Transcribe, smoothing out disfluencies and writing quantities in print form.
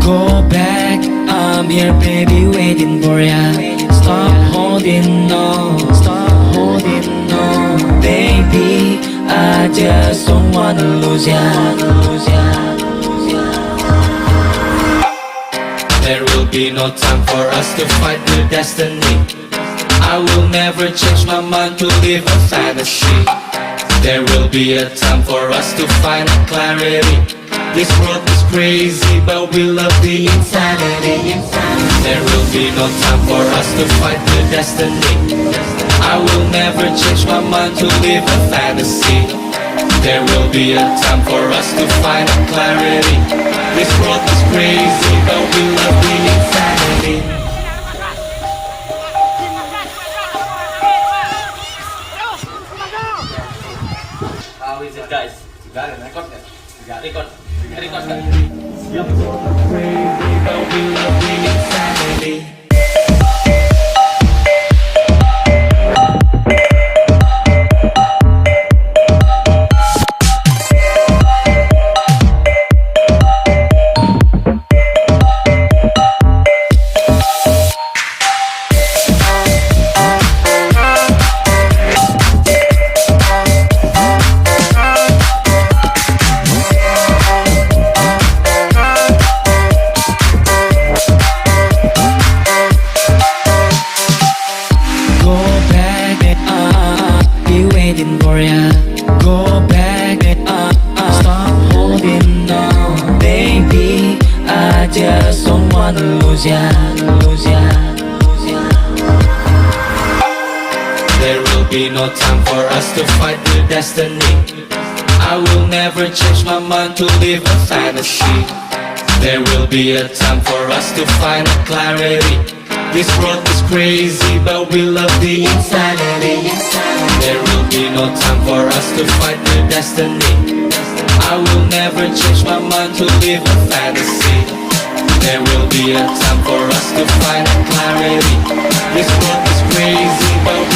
Go back, I'm here baby waiting for ya. Stop holding on, stop holding on. Baby, I just don't wanna lose ya. There will be no time for us to fight with destiny. I will never change my mind to live a fantasy. There will be a time for us to find clarity. This world is crazy, but we love the insanity. There will be no time for us to fight with destiny. I will never change my mind to live a fantasy. There will be a time for us to find clarity. This world is crazy, but we love the insanity. How is it, guys? Got it, record kan? Record kan? Siap. Crazy, but we love the insanity. Go back, be waiting for ya. Go back, stop holding on. Baby, I just don't wanna lose ya. There will be no time for us to fight with destiny. I will never change my mind to live a fantasy. There will be a time for us to find clarity. This world is crazy, but we love the insanity. There will be no time for us to fight with destiny. I will never change my mind to live a fantasy. There will be a time for us to find clarity. This world is crazy, but we